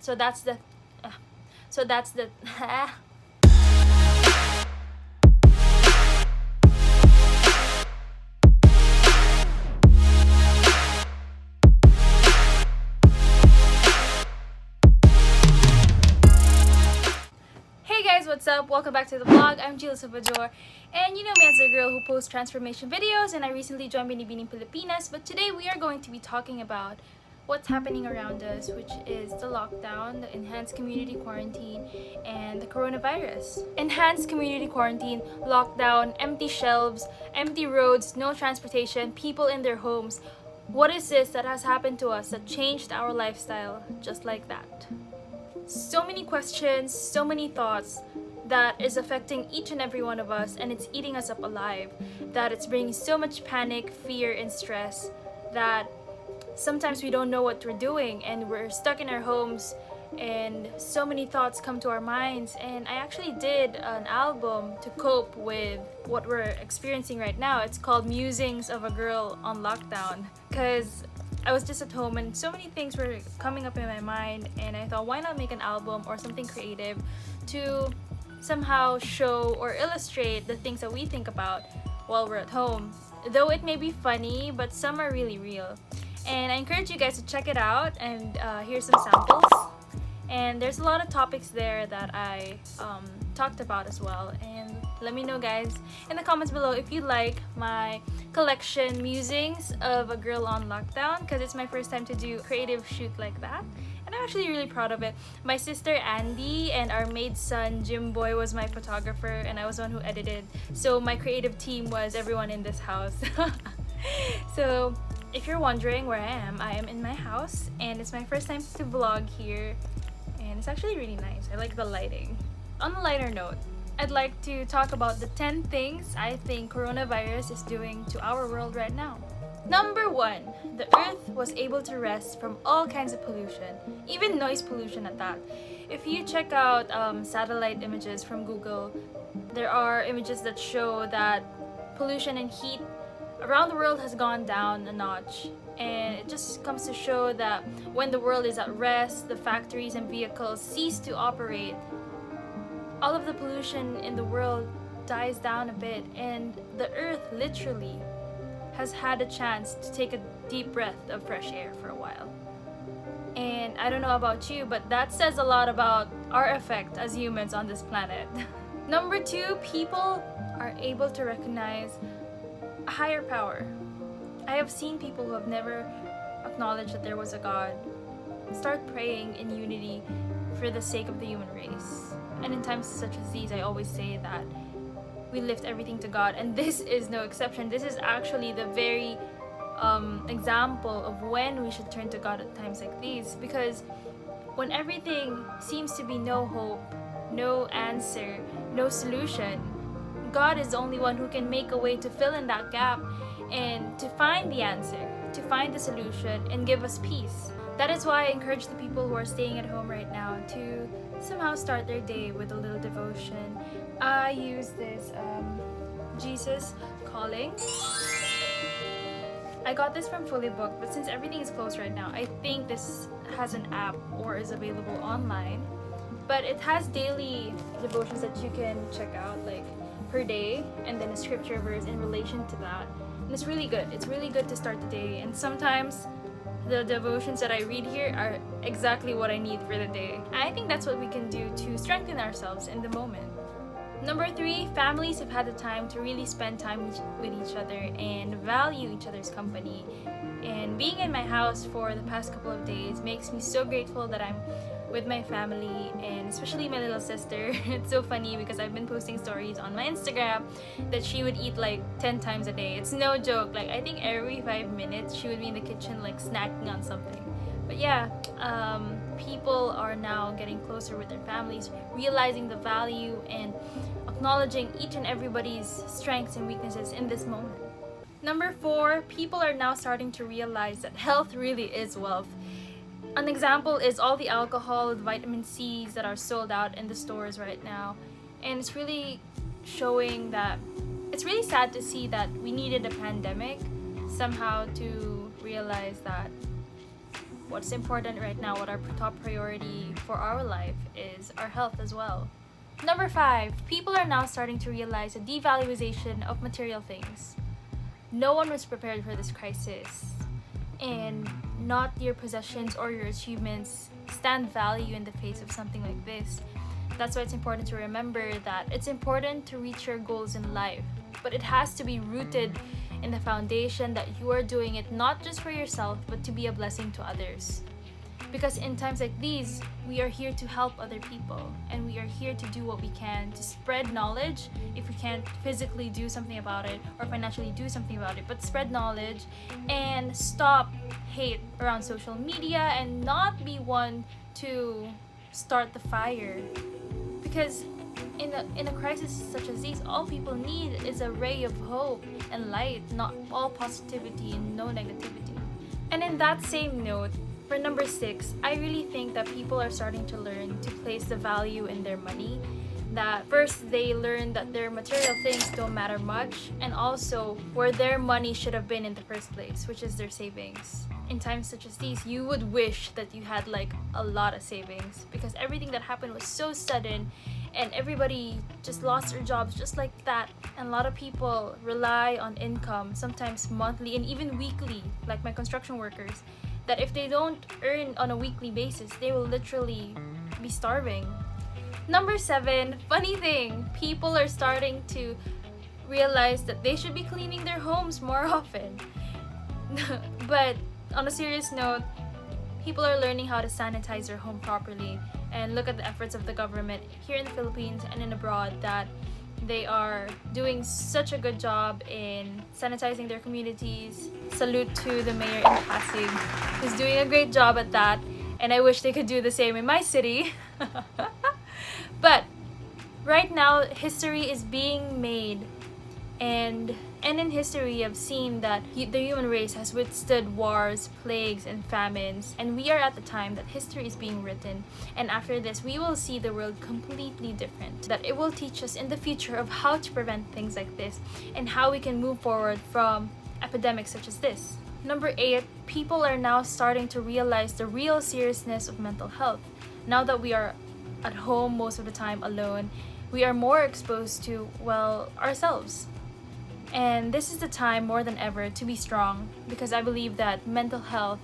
So that's the so that's the Hey guys, what's up? Welcome back to the vlog. I'm Gila, and you know me as the girl who posts transformation videos, and I recently joined Binibining Pilipinas, but today we are going to be talking about what's happening around us, which is the lockdown, the enhanced community quarantine, and the coronavirus. Enhanced community quarantine, lockdown, empty shelves, empty roads, no transportation, people in their homes. What is this that has happened to us that changed our lifestyle just like that? So many questions, so many thoughts that is affecting each and every one of us, and it's eating us up alive, that it's bringing so much panic, fear, and stress that sometimes we don't know what we're doing and we're stuck in our homes, and so many thoughts come to our minds. And I actually did an album to cope with what we're experiencing right now. It's called Musings of a Girl on Lockdown, because I was just at home and so many things were coming up in my mind, and I thought, why not make an album or something creative to somehow show or illustrate the things that we think about while we're at home. Though it may be funny, but some are really real. And I encourage you guys to check it out, and here's some samples. And there's a lot of topics there that I talked about as well. And let me know, guys, in the comments below if you like my collection Musings of a Girl on Lockdown, because it's my first time to do a creative shoot like that, and I'm actually really proud of it. My sister Andy and our maid son Jimboy was my photographer, and I was the one who edited, so my creative team was everyone in this house. So if you're wondering where I am in my house, and it's my first time to vlog here, and it's actually really nice. I like the lighting. On a lighter note, I'd like to talk about the 10 things I think coronavirus is doing to our world right now. Number 1, the earth was able to rest from all kinds of pollution, even noise pollution at that. If you check out satellite images from Google, there are images that show that pollution and heat around the world has gone down a notch. And it just comes to show that when the world is at rest, the factories and vehicles cease to operate, all of the pollution in the world dies down a bit, and the earth literally has had a chance to take a deep breath of fresh air for a while. And I don't know about you, but that says a lot about our effect as humans on this planet. Number 2, people are able to recognize a higher power. I have seen people who have never acknowledged that there was a God start praying in unity for the sake of the human race. And in times such as these, I always say that we lift everything to God, and this is no exception. This is actually the very example of when we should turn to God at times like these, because when everything seems to be no hope, no answer, no solution, God is the only one who can make a way to fill in that gap and to find the answer, to find the solution, and give us peace. That is why I encourage the people who are staying at home right now to somehow start their day with a little devotion. I use this Jesus Calling. I got this from Fully Booked, but since everything is closed right now, I think this has an app or is available online. But it has daily devotions that you can check out, like per day, and then a scripture verse in relation to that. And it's really good. It's really good to start the day. And sometimes the devotions that I read here are exactly what I need for the day. And I think that's what we can do to strengthen ourselves in the moment. Number 3, families have had the time to really spend time with each other and value each other's company. And being in my house for the past couple of days makes me so grateful that I'm with my family, and especially my little sister. It's so funny because I've been posting stories on my Instagram that she would eat like 10 times a day. It's no joke. Like, I think every 5 minutes she would be in the kitchen like snacking on something. But yeah, people are now getting closer with their families, realizing the value and acknowledging each and everybody's strengths and weaknesses in this moment. Number 4, people are now starting to realize that health really is wealth. An example is all the alcohol, the vitamin C's that are sold out in the stores right now. And it's really showing that it's really sad to see that we needed a pandemic somehow to realize that what's important right now, what our top priority for our life is our health as well. Number 5, people are now starting to realize the devaluation of material things. No one was prepared for this crisis, and not your possessions or your achievements stand value in the face of something like this. That's why it's important to remember that it's important to reach your goals in life, but it has to be rooted in the foundation that you are doing it not just for yourself, but to be a blessing to others. Because in times like these, we are here to help other people, and we are here to do what we can to spread knowledge if we can't physically do something about it or financially do something about it, but spread knowledge and stop hate around social media and not be one to start the fire. Because in a crisis such as these, all people need is a ray of hope and light, not all positivity and no negativity. And in that same note, for number 6, I really think that people are starting to learn to place the value in their money. That first they learn that their material things don't matter much, and also where their money should have been in the first place, which is their savings. In times such as these, you would wish that you had like a lot of savings, because everything that happened was so sudden and everybody just lost their jobs just like that. And a lot of people rely on income, sometimes monthly and even weekly, like my construction workers, that if they don't earn on a weekly basis, they will literally be starving. Number 7, funny thing, people are starting to realize that they should be cleaning their homes more often. But on a serious note, people are learning how to sanitize their home properly, and look at the efforts of the government here in the Philippines and in abroad, that they are doing such a good job in sanitizing their communities. Salute to the mayor in Pasig, who's doing a great job at that, and I wish they could do the same in my city. But right now, history is being made, and in history I've seen that the human race has withstood wars, plagues, and famines, and we are at the time that history is being written, and after this we will see the world completely different. That it will teach us in the future of how to prevent things like this and how we can move forward from epidemics such as this. Number 8, people are now starting to realize the real seriousness of mental health. Now that we are at home most of the time alone, we are more exposed to, well, ourselves. And this is the time more than ever to be strong, because I believe that mental health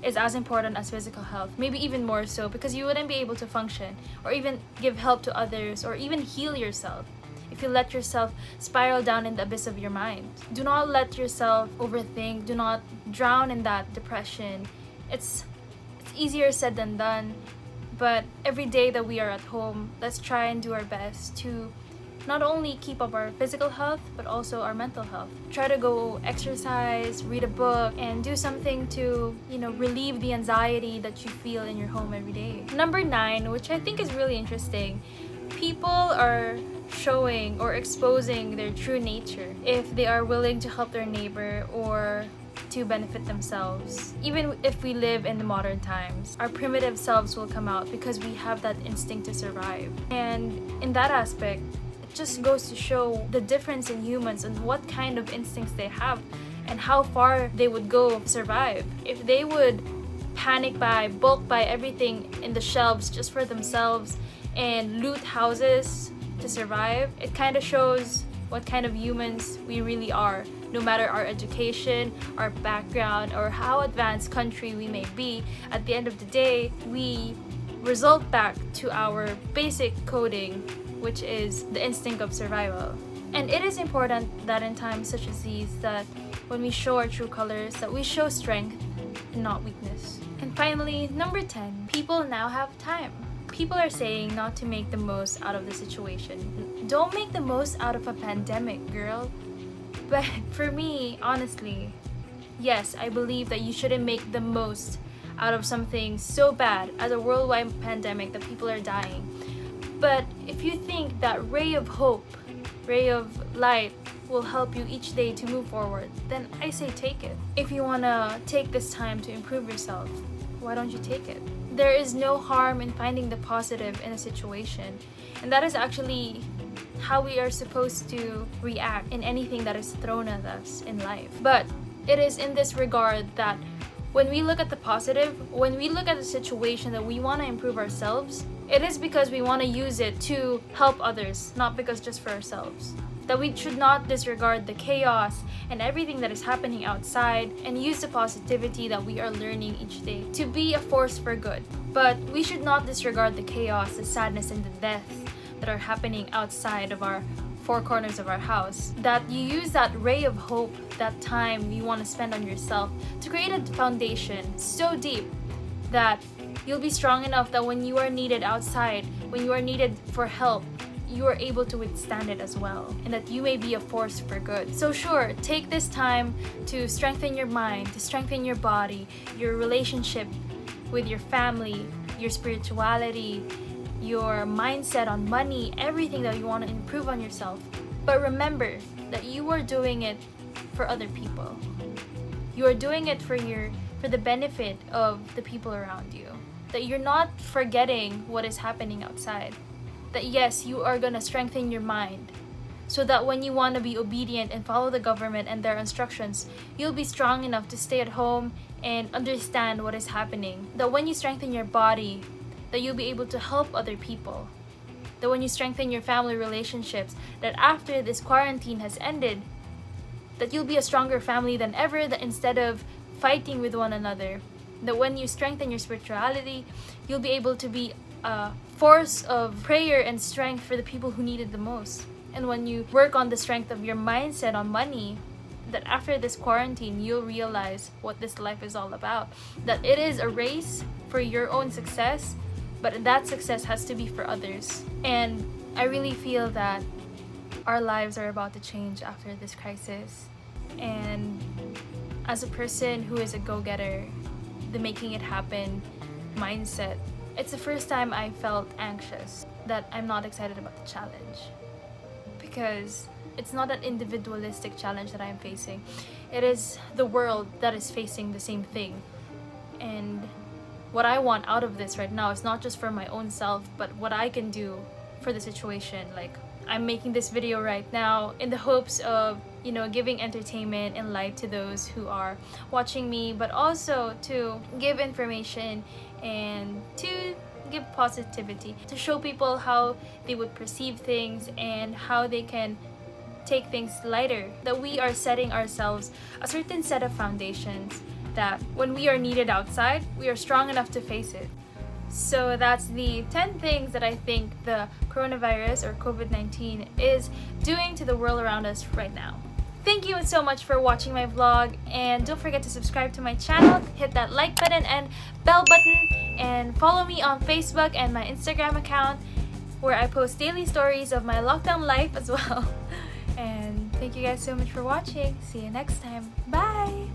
is as important as physical health, maybe even more so, because you wouldn't be able to function or even give help to others or even heal yourself if you let yourself spiral down in the abyss of your mind. Do not let yourself overthink, do not drown in that depression. It's easier said than done, but every day that we are at home, let's try and do our best to not only keep up our physical health, but also our mental health. Try to go exercise, read a book, and do something to, relieve the anxiety that you feel in your home every day. Number 9, which I think is really interesting, people are showing or exposing their true nature if they are willing to help their neighbor or to benefit themselves. Even if we live in the modern times, our primitive selves will come out because we have that instinct to survive. And in that aspect, just goes to show the difference in humans and what kind of instincts they have and how far they would go to survive. If they would bulk buy everything in the shelves just for themselves and loot houses to survive, it kind of shows what kind of humans we really are. No matter our education, our background, or how advanced country we may be, at the end of the day, we result back to our basic coding, which is the instinct of survival. And it is important that in times such as these, that when we show our true colors, that we show strength and not weakness. And finally, number 10, people now have time. People are saying not to make the most out of the situation. Don't make the most out of a pandemic, girl. But for me, honestly, yes, I believe that you shouldn't make the most out of something so bad as a worldwide pandemic that people are dying. But if you think that ray of hope, ray of light will help you each day to move forward, then I say take it. If you want to take this time to improve yourself, why don't you take it? There is no harm in finding the positive in a situation, and that is actually how we are supposed to react in anything that is thrown at us in life. But it is in this regard that when we look at the positive, when we look at the situation that we want to improve ourselves, it is because we want to use it to help others, not because just for ourselves. That we should not disregard the chaos and everything that is happening outside and use the positivity that we are learning each day to be a force for good. But we should not disregard the chaos, the sadness, and the death that are happening outside of our four corners of our house. That you use that ray of hope, that time you want to spend on yourself, to create a foundation so deep that you'll be strong enough that when you are needed outside, when you are needed for help, you are able to withstand it as well, and that you may be a force for good. So sure, take this time to strengthen your mind, to strengthen your body, your relationship with your family, your spirituality, your mindset on money, everything that you want to improve on yourself. But remember that you are doing it for other people. You are doing it for the benefit of the people around you. That you're not forgetting what is happening outside. That yes, you are gonna strengthen your mind so that when you want to be obedient and follow the government and their instructions, you'll be strong enough to stay at home and understand what is happening. That when you strengthen your body, that you'll be able to help other people. That when you strengthen your family relationships, that after this quarantine has ended, that you'll be a stronger family than ever, that instead of fighting with one another, that when you strengthen your spirituality, you'll be able to be a force of prayer and strength for the people who need it the most. And when you work on the strength of your mindset on money, that after this quarantine, you'll realize what this life is all about. That it is a race for your own success, but that success has to be for others. And I really feel that our lives are about to change after this crisis. And as a person who is a go-getter, the making it happen mindset, it's the first time I felt anxious, that I'm not excited about the challenge. Because it's not an individualistic challenge that I'm facing. It is the world that is facing the same thing. And what I want out of this right now is not just for my own self, but what I can do for the situation. Like, I'm making this video right now in the hopes of, giving entertainment and light to those who are watching me, but also to give information and to give positivity, to show people how they would perceive things and how they can take things lighter. That we are setting ourselves a certain set of foundations that when we are needed outside, we are strong enough to face it. So that's the 10 things that I think the coronavirus or COVID-19 is doing to the world around us right now. Thank you so much for watching my vlog, and don't forget to subscribe to my channel, hit that like button and bell button, and follow me on Facebook and my Instagram account where I post daily stories of my lockdown life as well. And thank you guys so much for watching. See you next time. Bye!